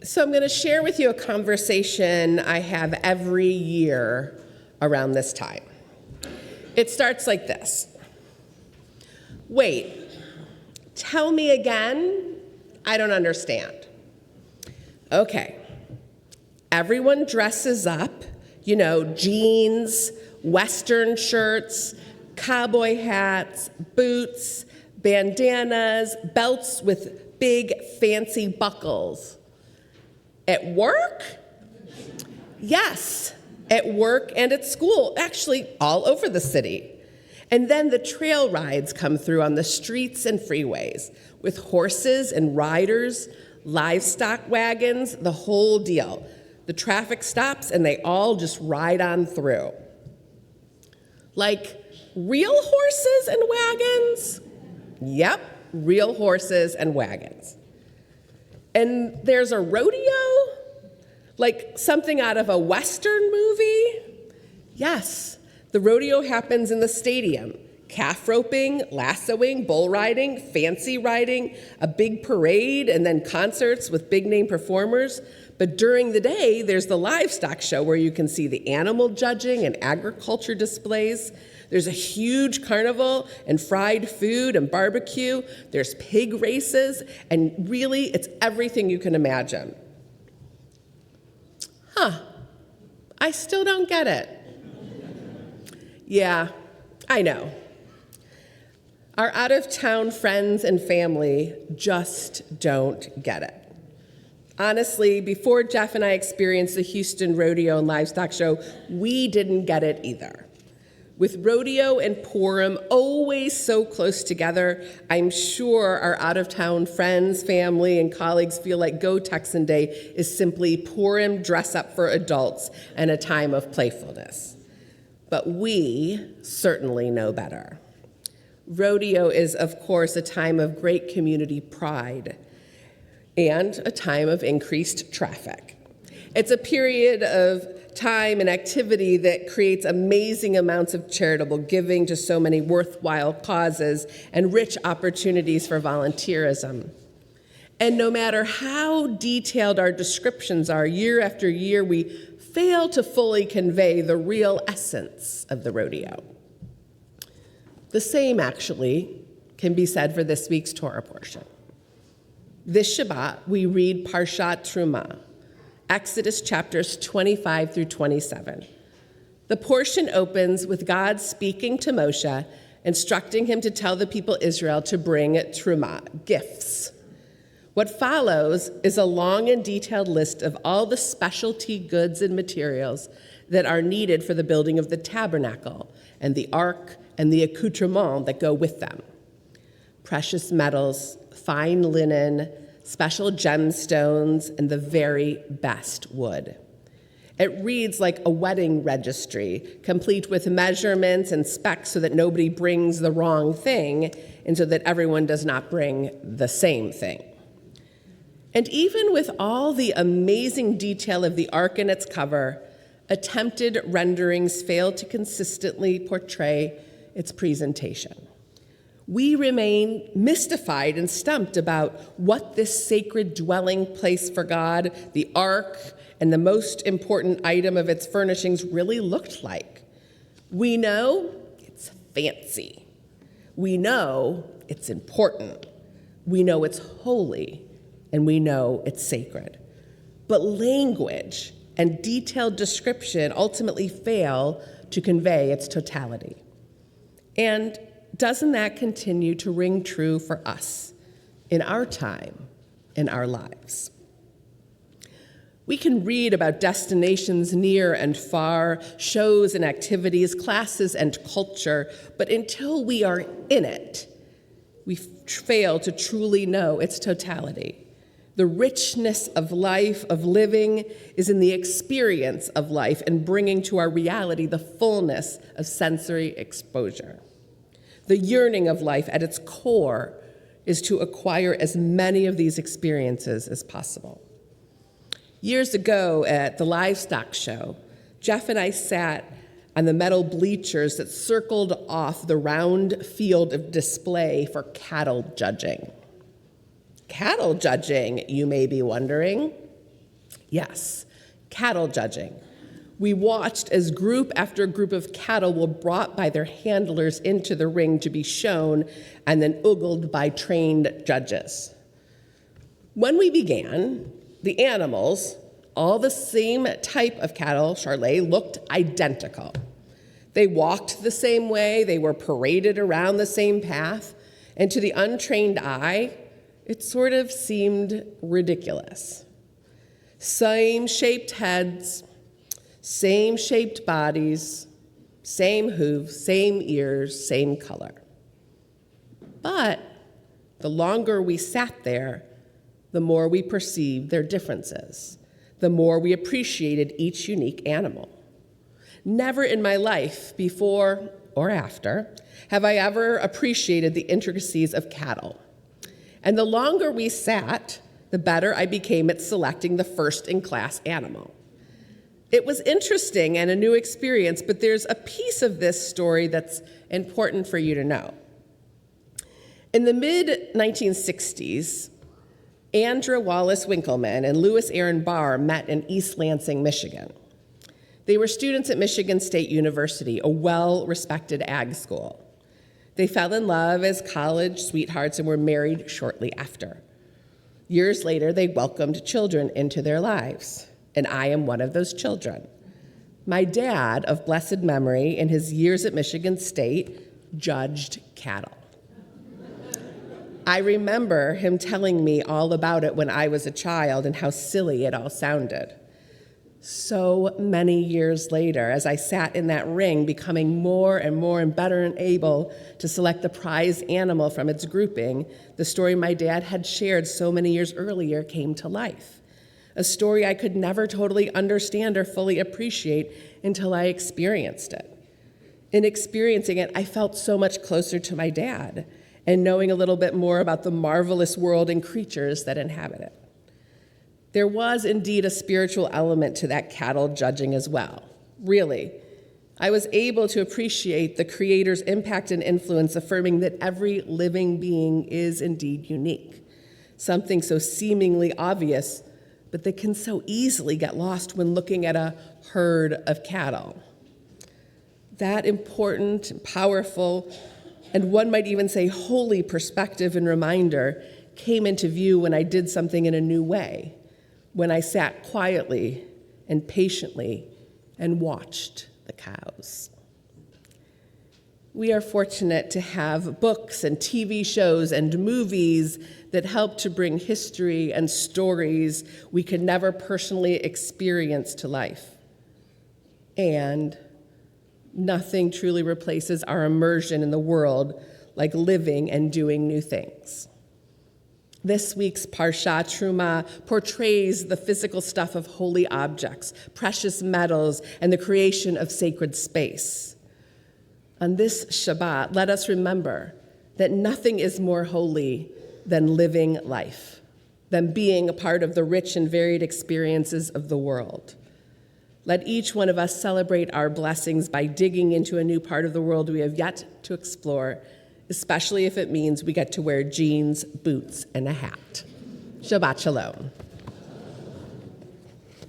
So I'm going to share with you a conversation I have every year around this time. It starts like this. Wait, tell me again? I don't understand. Okay. Everyone dresses up, jeans, Western shirts, cowboy hats, boots, bandanas, belts with big fancy buckles. At work? Yes, at work and at school, actually all over the city. And then the trail rides come through on the streets and freeways with horses and riders, livestock wagons, the whole deal. The traffic stops and they all just ride on through. Like real horses and wagons? Yep, real horses and wagons. And there's a rodeo, like something out of a Western movie. Yes, the rodeo happens in the stadium. Calf roping, lassoing, bull riding, fancy riding, a big parade, and then concerts with big-name performers. But during the day, there's the livestock show where you can see the animal judging and agriculture displays. There's a huge carnival and fried food and barbecue. There's pig races, and really, it's everything you can imagine. I still don't get it. Yeah, I know. Our out-of-town friends and family just don't get it. Honestly, before Jeff and I experienced the Houston Rodeo and Livestock Show, we didn't get it either. With rodeo and Purim always so close together, I'm sure our out-of-town friends, family, and colleagues feel like Go Texan Day is simply Purim dress-up for adults and a time of playfulness. But we certainly know better. Rodeo is, of course, a time of great community pride and a time of increased traffic. It's a period of time and activity that creates amazing amounts of charitable giving to so many worthwhile causes and rich opportunities for volunteerism. And no matter how detailed our descriptions are, year after year, we fail to fully convey the real essence of the rodeo. The same, actually, can be said for this week's Torah portion. This Shabbat, we read Parshat Truma, Exodus chapters 25 through 27. The portion opens with God speaking to Moshe, instructing him to tell the people Israel to bring Truma, gifts. What follows is a long and detailed list of all the specialty goods and materials that are needed for the building of the tabernacle and the ark and the accoutrements that go with them. Precious metals, fine linen, special gemstones, and the very best wood. It reads like a wedding registry, complete with measurements and specs so that nobody brings the wrong thing and so that everyone does not bring the same thing. And even with all the amazing detail of the ark and its cover, attempted renderings fail to consistently portray its presentation. We remain mystified and stumped about what this sacred dwelling place for God, the ark, and the most important item of its furnishings really looked like. We know it's fancy. We know it's important. We know it's holy, and we know it's sacred. But language and detailed description ultimately fail to convey its totality. And doesn't that continue to ring true for us in our time, in our lives? We can read about destinations near and far, shows and activities, classes and culture, but until we are in it, we fail to truly know its totality. The richness of life, of living, is in the experience of life and bringing to our reality the fullness of sensory exposure. The yearning of life at its core is to acquire as many of these experiences as possible. Years ago at the livestock show, Jeff and I sat on the metal bleachers that circled off the round field of display for cattle judging. Cattle judging, you may be wondering. Yes, cattle judging. We watched as group after group of cattle were brought by their handlers into the ring to be shown and then ogled by trained judges. When we began, the animals, all the same type of cattle, Charlet, looked identical. They walked the same way, they were paraded around the same path, and to the untrained eye, it sort of seemed ridiculous. Same shaped heads, same shaped bodies, same hooves, same ears, same color. But the longer we sat there, the more we perceived their differences, the more we appreciated each unique animal. Never in my life, before or after, have I ever appreciated the intricacies of cattle. And the longer we sat, the better I became at selecting the first-in-class animal. It was interesting and a new experience, but there's a piece of this story that's important for you to know. In the mid-1960s, Andrew Wallace Winkleman and Louis Aaron Barr met in East Lansing, Michigan. They were students at Michigan State University, a well-respected ag school. They fell in love as college sweethearts and were married shortly after. Years later, they welcomed children into their lives, and I am one of those children. My dad, of blessed memory, in his years at Michigan State, judged cattle. I remember him telling me all about it when I was a child and how silly it all sounded. So many years later, as I sat in that ring, becoming more and better and able to select the prize animal from its grouping, the story my dad had shared so many years earlier came to life. A story I could never totally understand or fully appreciate until I experienced it. In experiencing it, I felt so much closer to my dad and knowing a little bit more about the marvelous world and creatures that inhabit it. There was indeed a spiritual element to that cattle judging as well. Really, I was able to appreciate the Creator's impact and influence, affirming that every living being is indeed unique, something so seemingly obvious, but that can so easily get lost when looking at a herd of cattle. That important, powerful, and one might even say holy perspective and reminder came into view when I did something in a new way, when I sat quietly and patiently and watched the cows. We are fortunate to have books and TV shows and movies that help to bring history and stories we could never personally experience to life. And nothing truly replaces our immersion in the world like living and doing new things. This week's Parsha Truma portrays the physical stuff of holy objects, precious metals, and the creation of sacred space. On this Shabbat, let us remember that nothing is more holy than living life, than being a part of the rich and varied experiences of the world. Let each one of us celebrate our blessings by digging into a new part of the world we have yet to explore, especially if it means we get to wear jeans, boots, and a hat. Shabbat Shalom.